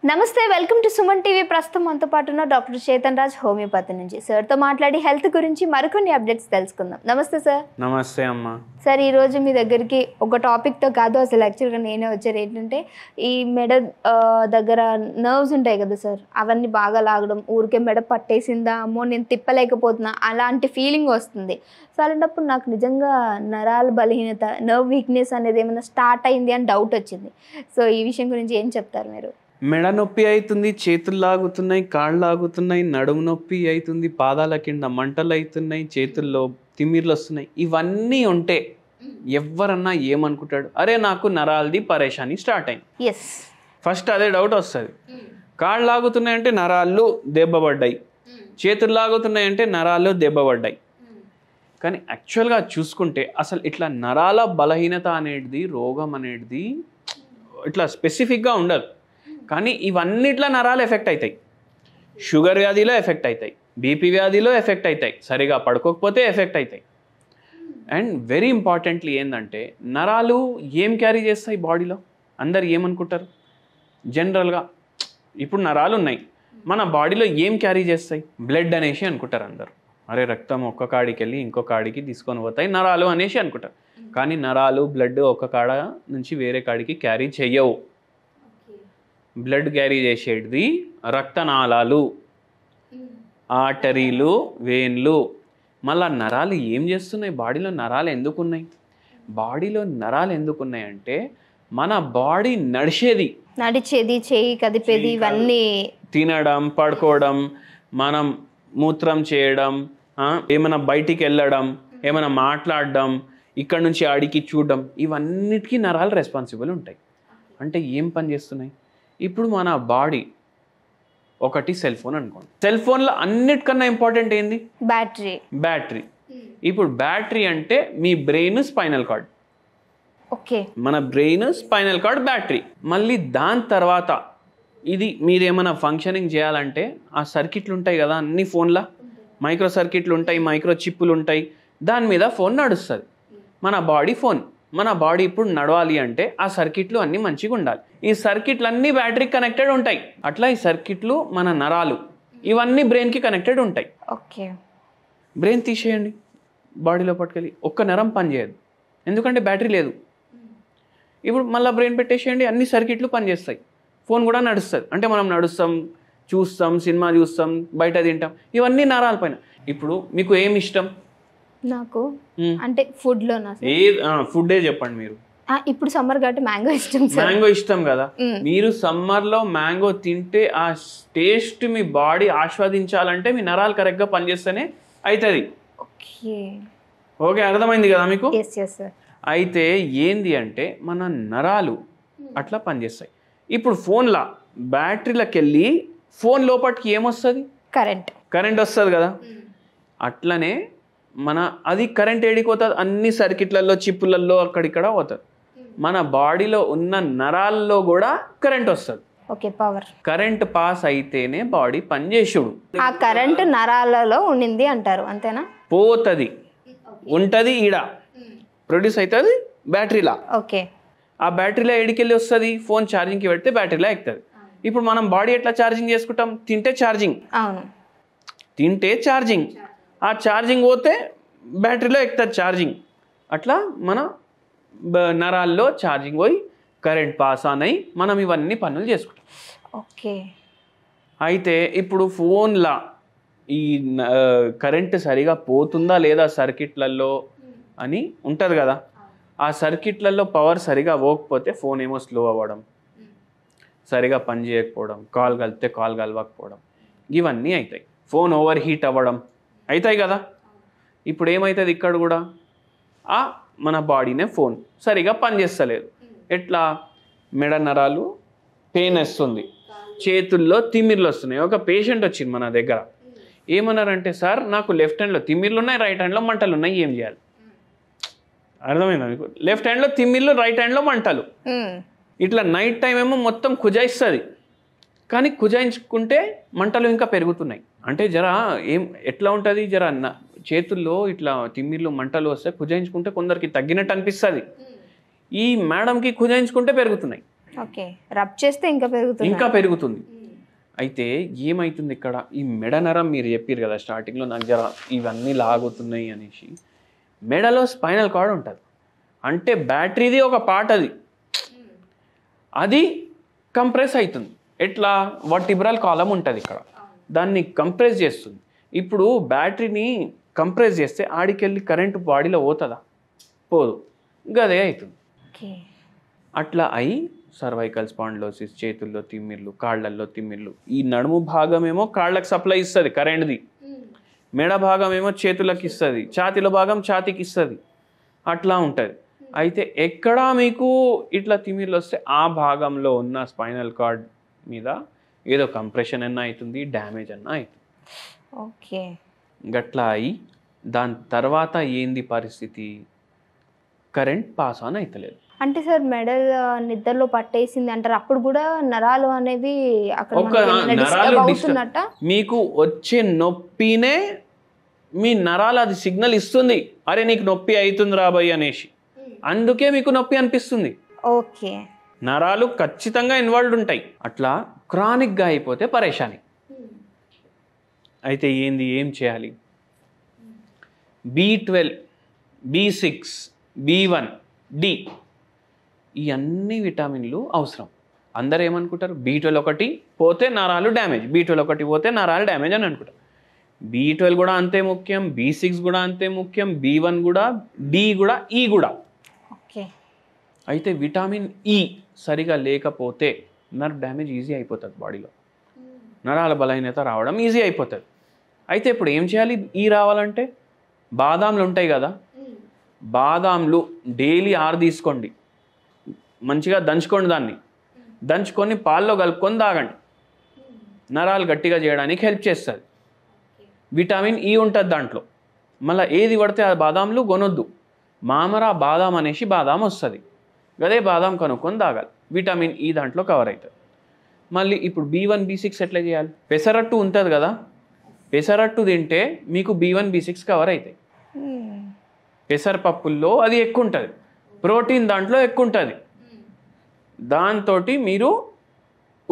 నమస్తే welcome to Suman TV. ప్రస్తుతం మనతో పాటు ఉన్న డాక్టర్ చేతన్ రాజ్ హోమియోపతి నుంచి సార్తో మాట్లాడి హెల్త్ గురించి మరికొన్ని అప్డేట్స్ తెలుసుకుందాం. నమస్తే సార్. నమస్తే అమ్మ. సార్, ఈరోజు మీ దగ్గరికి ఒక టాపిక్తో కాదు, అసలు యాక్చువల్గా నేనే వచ్చారు. ఏంటంటే ఈ మెడ దగ్గర నర్వ్స్ ఉంటాయి కదా సార్, అవన్నీ బాగా లాగడం, ఊరికే మెడ పట్టేసిందా, అమ్మో నేను తిప్పలేకపోతున్నా అలాంటి ఫీలింగ్ వస్తుంది. సో అలాంటప్పుడు నాకు నిజంగా నరాల బలహీనత, నర్వ్ వీక్నెస్ అనేది ఏమైనా స్టార్ట్ అయింది అని డౌట్ వచ్చింది. సో ఈ విషయం గురించి ఏం చెప్తారు మీరు? మెడ నొప్పి అవుతుంది, చేతులు లాగుతున్నాయి, కాళ్ళు లాగుతున్నాయి, నడుము నొప్పి అవుతుంది, పాదాల కింద మంటలు అవుతున్నాయి, చేతుల్లో తిమ్మిర్లు వస్తున్నాయి. ఇవన్నీ ఉంటే ఎవరన్నా ఏమనుకుంటాడు, అరే నాకు నరాలది పరేషాని స్టార్ట్ అయింది. ఎస్, ఫస్ట్ అదే డౌట్ వస్తుంది. కాళ్ళు లాగుతున్నాయంటే నరాలు దెబ్బపడ్డాయి, చేతులు లాగుతున్నాయంటే నరాలు దెబ్బపడ్డాయి. కానీ యాక్చువల్గా చూసుకుంటే అసలు ఇట్లా నరాల బలహీనత అనేది, రోగం అనేది ఇట్లా స్పెసిఫిక్గా ఉండదు. కానీ ఇవన్నిట్లా నరాలు ఎఫెక్ట్ అవుతాయి. షుగర్ వ్యాధిలో ఎఫెక్ట్ అవుతాయి, బీపీ వ్యాధిలో ఎఫెక్ట్ అవుతాయి, సరిగా పడుకోకపోతే ఎఫెక్ట్ అవుతాయి. అండ్ వెరీ ఇంపార్టెంట్లీ ఏంటంటే నరాలు ఏం క్యారీ చేస్తాయి బాడీలో? అందరు ఏమనుకుంటారు జనరల్గా, ఇప్పుడు నరాలు ఉన్నాయి, మన బాడీలో ఏం క్యారీ చేస్తాయి? బ్లడ్ అనేసి అనుకుంటారు అందరు. అరే రక్తం ఒక్క కాడికి వెళ్ళి ఇంకో కాడికి తీసుకొని పోతాయి నరాలు అనేసి అనుకుంటారు. కానీ నరాలు బ్లడ్ ఒక్క కాడ నుంచి వేరే కాడికి క్యారీ చెయ్యవు. బ్లడ్ క్యారీ చేసేది రక్తనాళాలు, ఆర్టరీలు, వేన్లు. మళ్ళీ నరాలు ఏం చేస్తున్నాయి? బాడీలో నరాలు ఎందుకున్నాయి? బాడీలో నరాలు ఎందుకున్నాయి అంటే మన బాడీ నడిచేది, చేయి కదిపేది, ఇవన్నీ తినడం, పడుకోవడం, మనం మూత్రం చేయడం, ఏమైనా బయటికి వెళ్ళడం, ఏమైనా మాట్లాడడం, ఇక్కడ నుంచి ఆడికి చూడడం, ఇవన్నిటికీ నరాలు రెస్పాన్సిబుల్ ఉంటాయి. అంటే ఏం పని చేస్తున్నాయి? ఇప్పుడు మన బాడీ ఒకటి సెల్ ఫోన్ అనుకోండి. సెల్ ఫోన్లో అన్నిటికన్నా ఇంపార్టెంట్ ఏంది? బ్యాటరీ. ఇప్పుడు బ్యాటరీ అంటే మీ బ్రెయిన్, స్పైనల్ కార్డ్. ఓకే, మన బ్రెయిన్, స్పైనల్ కార్డ్, బ్యాటరీ. మళ్ళీ దాని తర్వాత ఇది మీరేమైనా ఫంక్షనింగ్ చేయాలంటే ఆ సర్కిట్లు ఉంటాయి కదా అన్ని ఫోన్లో, మైక్రో సర్కిట్లు ఉంటాయి, మైక్రో చిప్పులు ఉంటాయి, దాని మీద ఫోన్ నడుస్తుంది. మన బాడీ ఫోన్. మన బాడీ ఇప్పుడు నడవాలి అంటే ఆ సర్కిట్లు అన్నీ మంచిగా ఉండాలి. ఈ సర్కిట్లు అన్నీ బ్యాటరీకి కనెక్టెడ్ ఉంటాయి. అట్లా ఈ సర్కిట్లు మన నరాలు ఇవన్నీ బ్రెయిన్కి కనెక్టెడ్ ఉంటాయి. ఓకే, బ్రెయిన్ తీసేయండి, బాడీలో పట్టుకెళ్ళి ఒక్క నరం పనిచేయదు, ఎందుకంటే బ్యాటరీ లేదు. ఇప్పుడు మళ్ళీ బ్రెయిన్ పెట్టేసేయండి, అన్ని సర్కిట్లు పనిచేస్తాయి, ఫోన్ కూడా నడుస్తుంది. అంటే మనం నడుస్తాం, చూస్తాం, సినిమా చూస్తాం, బయట తింటాం, ఇవన్నీ నరాల పైన. ఇప్పుడు మీకు ఏమి ఇష్టం? నాకు అంటే ఫుడ్లో ఫుడ్డే చెప్పండి మీరు. ఇప్పుడు సమ్మర్ కాబట్టి మ్యాంగో ఇష్టం. మ్యాంగో ఇష్టం కదా, మీరు సమ్మర్లో మ్యాంగో తింటే ఆ టేస్ట్ మీ బాడీ ఆస్వాదించాలంటే మీ నరాలు కరెక్ట్గా పనిచేస్తేనే అవుతుంది. ఓకే, అర్థమైంది కదా మీకు? అయితే ఏంది అంటే మన నరాలు అట్లా పనిచేస్తాయి. ఇప్పుడు ఫోన్లో బ్యాటరీలకు వెళ్ళి ఫోన్ లోపలికి ఏమొస్తుంది? కరెంట్ వస్తుంది కదా. అట్లనే మన అది కరెంట్ ఏడికి పోతుంది? అన్ని సర్కిట్లలో, చిప్పులలో, అక్కడిక్కడ పోతుంది. మన బాడీలో ఉన్న నరాల్లో కూడా కరెంట్ వస్తుంది. కరెంట్ పాస్ అయితేనే బాడీ పనిచేసుడు. ఆ కరెంట్ నరాలలో ఉండింది అంటారు, అంతేనా? పోతుంది, ఉంటుంది, ఈడ ప్రొడ్యూస్ అవుతుంది బ్యాటరీలా. ఓకే, ఆ బ్యాటరీలో ఎడికెళ్ళి వస్తుంది? ఫోన్ ఛార్జింగ్కి పెడితే బ్యాటరీలో ఎక్కుతుంది. ఇప్పుడు మనం బాడీ ఎట్లా ఛార్జింగ్ చేసుకుంటాం? తింటే ఛార్జింగ్, తింటే ఛార్జింగ్, ఆ ఛార్జింగ్ పోతే బ్యాటరీలో ఎక్కుతుంది ఛార్జింగ్. అట్లా మన నరాల్లో ఛార్జింగ్ పోయి కరెంట్ పాస్ ఆన్ అయ్యి మనం ఇవన్నీ పనులు చేసుకుంటాం. ఓకే, అయితే ఇప్పుడు ఫోన్లో ఈ కరెంట్ సరిగా పోతుందా లేదా సర్కిట్లలో అని ఉంటుంది కదా. ఆ సర్కిట్లలో పవర్ సరిగా పోకపోతే ఫోన్ ఏమో స్లో అవ్వడం, సరిగా పని చేయకపోవడం, కాల్ కలిపితే కాల్ కలవకపోవడం, ఇవన్నీ అవుతాయి. ఫోన్ ఓవర్ హీట్ అవ్వడం అవుతాయి కదా. ఇప్పుడు ఏమవుతుంది ఇక్కడ కూడా, మన బాడీనే ఫోన్ సరిగా పనిచేస్తలేదు. ఎట్లా? మెడ నరాలు పెయిన్ వస్తుంది, చేతుల్లో తిమ్మిర్లు వస్తున్నాయి. ఒక పేషెంట్ వచ్చింది మన దగ్గర, ఏమన్నారంటే సార్ నాకు లెఫ్ట్ హ్యాండ్లో తిమ్మిర్లు ఉన్నాయి, రైట్ హ్యాండ్లో మంటలు ఉన్నాయి, ఏం చేయాలి? అర్థమైందా మీకు? లెఫ్ట్ హ్యాండ్లో తిమ్మిర్లు, రైట్ హ్యాండ్లో మంటలు. ఇట్లా నైట్ టైం ఏమో మొత్తం కుజాయిస్తుంది, కానీ కుజాయించుకుంటే మంటలు ఇంకా పెరుగుతున్నాయి. అంటే జర ఎట్లా ఉంటుంది, జర చేతుల్లో ఇట్లా తిమ్మిర్లు, మంటలు వస్తే కుజాయించుకుంటే కొందరికి తగ్గినట్టు అనిపిస్తుంది, ఈ మేడంకి కుజాయించుకుంటే పెరుగుతున్నాయి. ఓకే, రబ్ చేస్తే ఇంకా పెరుగుతుంది. ఇంకా పెరుగుతుంది. అయితే ఏమవుతుంది ఇక్కడ, ఈ మెడ నరం మీరు చెప్పారు కదా స్టార్టింగ్లో నాకు జర ఇవన్నీ లాగుతున్నాయి అనేసి, మెడలో స్పైనల్ కార్డ్ ఉంటుంది. అంటే బ్యాటరీది ఒక పార్ట్ అది కంప్రెస్ అవుతుంది. ఎట్లా, వర్టిబ్రల్ కాలం ఉంటుంది ఇక్కడ, దాన్ని కంప్రెస్ చేస్తుంది. ఇప్పుడు బ్యాటరీని కంప్రెస్ చేస్తే ఆడికెళ్ళి కరెంటు బాడీలో పోతుందా? పోదు, గదే అవుతుంది. అట్లా అయి సర్వైకల్ స్పాండిలోసిస్, చేతుల్లో తిమ్మిర్లు, కాళ్ళల్లో తిమ్మిర్లు. ఈ నడుము భాగమేమో కాళ్ళకి సప్లై ఇస్తుంది కరెంట్ది, మెడ భాగం ఏమో చేతులకు ఇస్తుంది, ఛాతీల భాగం ఛాతీకి ఇస్తుంది. అట్లా ఉంటుంది. అయితే ఎక్కడా మీకు ఇట్లా తిమ్మిర్లు వస్తే ఆ భాగంలో ఉన్న స్పైనల్ కార్డ్ మీద ఏదో కంప్రెషన్ అన్నా అవుతుంది, డ్యామేజ్ అన్నా అవుతుంది. ఓకే, గట్లా అయి దాని తర్వాత ఏంది పరిస్థితి, కరెంట్ పాస్ ఆన్ అవుతలేదు. అంటే సార్ మెడ నిద్రలో పట్టేసింది అంటారు, అప్పుడు కూడా నరాలు అనేవి అక్కడ మీకు వచ్చే నొప్పినే మీ నరాలు అది సిగ్నల్ ఇస్తుంది, అరే నీకు నొప్పి అవుతుంది రాబోయ్ అనేసి, అందుకే మీకు నొప్పి అనిపిస్తుంది. ఓకే, నరాలు ఖచ్చితంగా ఇన్వాల్వ్డ్ ఉంటాయి. అట్లా క్రానిక్గా అయిపోతే పరేషాని. అయితే ఏం చేయాలి, B12, B6, B1, D ఈ అన్ని విటమిన్లు అవసరం. అందరూ ఏమనుకుంటారు, B12 ఒకటి పోతే నరాలు డ్యామేజ్, B12 ఒకటి పోతే నరాలు డ్యామేజ్ అని అనుకుంటారు. B12 కూడా అంతే ముఖ్యం, B6 కూడా అంతే ముఖ్యం, B1 కూడా, D కూడా, E కూడా. ఓకే, అయితే విటమిన్ E సరిగా లేకపోతే నర్వ్ డ్యామేజ్ ఈజీ అయిపోతుంది, బాడీలో నరాల బలహీనత రావడం ఈజీ అయిపోతుంది. అయితే ఇప్పుడు ఏం చేయాలి, ఈ రావాలంటే బాదాంలు ఉంటాయి కదా, బాదాంలు డైలీ 6 తీసుకోండి, మంచిగా దంచుకోండి, దాన్ని దంచుకొని పాల్లో కలుపుకొని తాగండి, నరాలు గట్టిగా చేయడానికి హెల్ప్ చేస్తుంది. విటమిన్ E ఉంటుంది దాంట్లో. మళ్ళీ ఏది పడితే ఆ బాదాంలు కొనొద్దు, మామరా బాదాం అనేసి బాదాం వస్తుంది, అదే బాదాం కనుక్కొని తాగాలి, విటమిన్ E దాంట్లో కవర్ అవుతుంది. మళ్ళీ ఇప్పుడు B1, B6 ఎట్లా చేయాలి, పెసరట్టు ఉంటుంది కదా, పెసరట్టు తింటే మీకు B1, B6 కవర్ అవుతాయి. పెసరపప్పుల్లో అది ఎక్కువ ఉంటుంది, ప్రోటీన్ దాంట్లో ఎక్కువ ఉంటుంది. దాంతో మీరు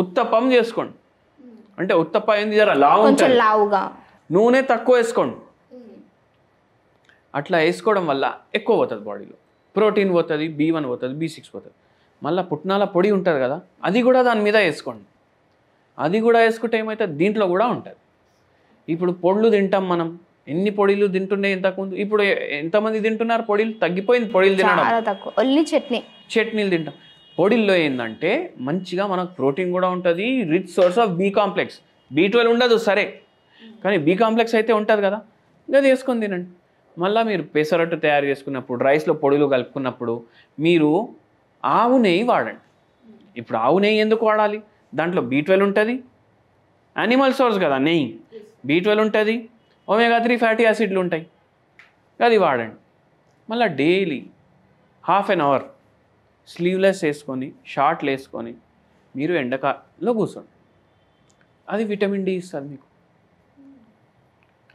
ఉత్తప్పం చేసుకోండి, అంటే ఉత్తప్ప ఏంది జర లావుగా, నూనె తక్కువ వేసుకోండి. అట్లా వేసుకోవడం వల్ల ఎక్కువ పోతుంది బాడీలో, ప్రోటీన్ పోతుంది, B1 పోతుంది, B6 పోతుంది. మళ్ళీ పుట్నాల పొడి ఉంటుంది కదా, అది కూడా దాని మీద వేసుకోండి. అది కూడా వేసుకుంటే ఏమవుతుంది, దీంట్లో కూడా ఉంటుంది. ఇప్పుడు పొడులు తింటాం మనం, ఎన్ని పొడిలు తింటుండే ఇంతకుముందు, ఇప్పుడు ఎంతమంది తింటున్నారు పొడిలు, తగ్గిపోయింది పొడిలు తినడం, చట్నీలు తింటాం. పొడిల్లో ఏంటంటే మంచిగా మనకు ప్రోటీన్ కూడా ఉంటుంది, rich source of B complex. B12 ఉండదు సరే, కానీ B కాంప్లెక్స్ అయితే ఉంటుంది కదా, అది వేసుకొని తినండి. మళ్ళీ మీరు పెసరట్టు తయారు చేసుకున్నప్పుడు, రైస్లో పొడులు కలుపుకున్నప్పుడు మీరు ఆవు నెయ్యి వాడండి. ఇప్పుడు ఆవు నెయ్యి ఎందుకు వాడాలి, దాంట్లో B12 ఉంటుంది, యానిమల్ సోర్స్ కదా నెయ్యి, B12 ఉంటుంది, ఒమేగా 3 ఫ్యాటీ యాసిడ్లు ఉంటాయి, అది వాడండి. మళ్ళీ డైలీ ½ an hour స్లీవ్లెస్ వేసుకొని, షార్ట్లు వేసుకొని మీరు ఎండకాలో కూర్చోండి, అది విటమిన్ D ఇస్తుంది మీకు.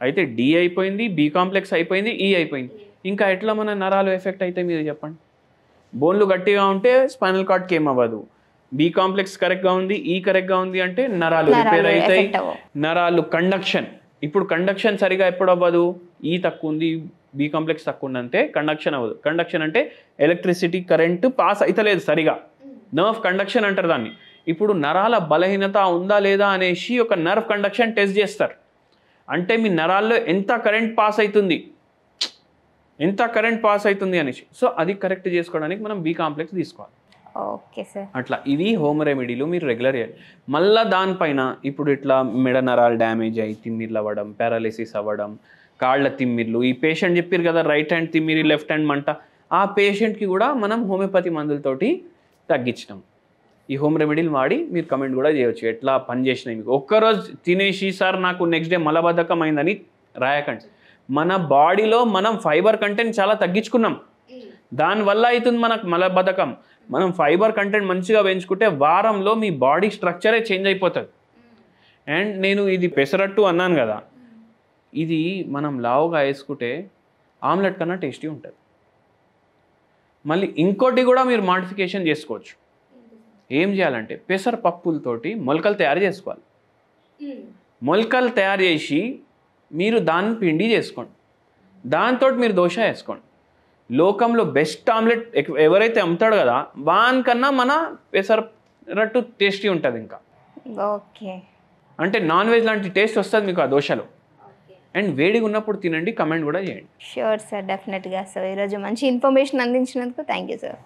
అయితే D అయిపోయింది, B కాంప్లెక్స్ అయిపోయింది, E అయిపోయింది. ఇంకా ఎట్లా మన నరాలు ఎఫెక్ట్ అయితే మీరు చెప్పండి. బోన్లు గట్టిగా ఉంటే స్పైనల్ కార్డ్కి ఏం అవ్వదు, B కాంప్లెక్స్ కరెక్ట్గా ఉంది, E కరెక్ట్గా ఉంది అంటే నరాలు రిపేర్ అవుతాయి. నరాలు కండక్షన్, ఇప్పుడు కండక్షన్ సరిగా ఎప్పుడు అవ్వదు, E తక్కువ ఉంది, B కాంప్లెక్స్ తక్కువ ఉందంటే కండక్షన్ అవ్వదు. కండక్షన్ అంటే ఎలక్ట్రిసిటీ కరెంటు పాస్ అవుతలేదు సరిగా, నర్వ్ కండక్షన్ అంటారు దాన్ని. ఇప్పుడు నరాల బలహీనత ఉందా లేదా అనేసి ఒక నర్వ్ కండక్షన్ టెస్ట్ చేస్తారు, అంటే మీ నరాల్లో ఎంత కరెంట్ పాస్ అవుతుంది అనేసి. సో అది కరెక్ట్ చేసుకోవడానికి మనం B కాంప్లెక్స్ తీసుకోవాలి. ఓకే సార్, అట్లా ఇవి హోమ్ రెమెడీలు మీరు రెగ్యులర్ చేయాలి. మళ్ళీ దానిపైన ఇప్పుడు ఇట్లా మెడ నరాలు డ్యామేజ్ అయ్యి తిమ్మిర్లు అవ్వడం, పారాలిసిస్ అవ్వడం, కాళ్ళ తిమ్మిర్లు, ఈ పేషెంట్ చెప్పారు కదా రైట్ హ్యాండ్ తిమ్మిరి, లెఫ్ట్ హ్యాండ్ మంట, ఆ పేషెంట్కి కూడా మనం హోమియోపతి మందులతోటి తగ్గించినాం. ఈ హోమ్ రెమెడీలు వాడి మీరు కమెంట్ కూడా చేయవచ్చు ఎట్లా పనిచేసినాయి మీకు. ఒక్కరోజు తినేసి సార్ నాకు నెక్స్ట్ డే మలబద్ధకం అయిందని రాయకండి. మన బాడీలో మనం ఫైబర్ కంటెంట్ చాలా తగ్గించుకున్నాం, దానివల్ల అవుతుంది మనకు మలబద్ధకం. మనం ఫైబర్ కంటెంట్ మంచిగా పెంచుకుంటే వారంలో మీ బాడీ స్ట్రక్చరే చేంజ్ అయిపోతుంది. అండ్ నేను ఇది పెసరట్టు అన్నాను కదా, ఇది మనం లావుగా వేసుకుంటే ఆమ్లెట్ కన్నా టేస్టీ ఉంటుంది. మళ్ళీ ఇంకోటి కూడా మీరు మాడిఫికేషన్ చేసుకోవచ్చు, ఏం చేయాలంటే పెసరపప్పులతోటి మొలకలు తయారు చేసుకోవాలి. మొలకలు తయారు చేసి మీరు దాన్ని పిండి చేసుకోండి, దాంతో మీరు దోశ వేసుకోండి. లోకంలో బెస్ట్ ఆమ్లెట్ ఎవరైతే అమ్ముతాడో కదా వానికన్నా మన పెసరట్టు టేస్టీ ఉంటుంది. ఇంకా ఓకే, అంటే నాన్ వెజ్ లాంటి టేస్ట్ వస్తుంది మీకు ఆ దోశలో. అండ్ వేడిగా ఉన్నప్పుడు తినండి, కమెంట్ కూడా చేయండి. షూర్ సార్, డెఫినెట్గా సార్. ఈరోజు మంచి ఇన్ఫర్మేషన్ అందించినందుకు థ్యాంక్ యూ సార్.